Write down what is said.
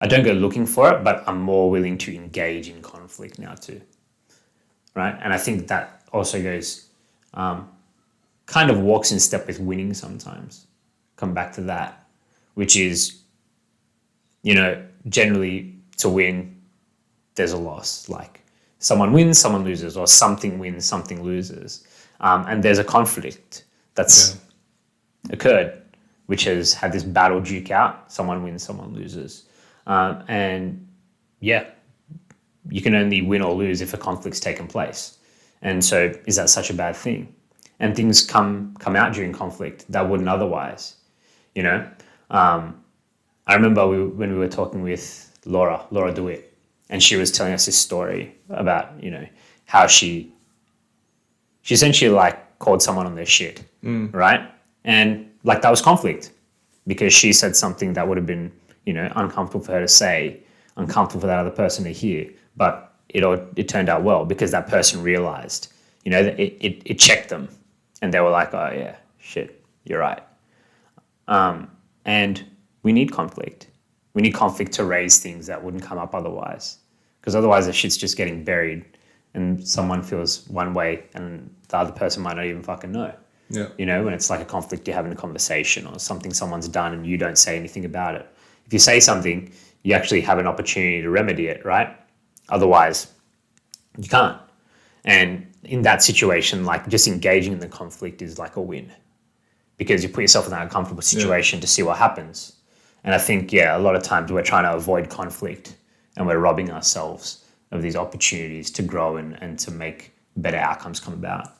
I don't go looking for it, but I'm more willing to engage in conflict now too, right? And I think that also goes, kind of walks in step with winning sometimes. Come back to that, which is, generally to win, there's a loss. Like someone wins, someone loses, or something wins, something loses. And there's a conflict that's occurred, which has had this battle duke out. Someone wins, someone loses. And yeah, you can only win or lose if a conflict's taken place. And so is that such a bad thing? And things come out during conflict that wouldn't otherwise, I remember when we were talking with Laura DeWitt, and she was telling us this story about, how she essentially like called someone on their shit, right? And like that was conflict because she said something that would have been, uncomfortable for her to say, uncomfortable for that other person to hear, but it turned out well because that person realized, that it checked them, and they were like, oh yeah, shit, you're right. And we need conflict. We need conflict to raise things that wouldn't come up otherwise, because otherwise the shit's just getting buried, and someone feels one way, and the other person might not even fucking know. Yeah. When it's like a conflict, you're having a conversation or something someone's done and you don't say anything about it. If you say something, you actually have an opportunity to remedy it, right? Otherwise, you can't. And in that situation, like just engaging in the conflict is like a win because you put yourself in that uncomfortable situation to see what happens. And I think, a lot of times we're trying to avoid conflict and we're robbing ourselves of these opportunities to grow and to make better outcomes come about.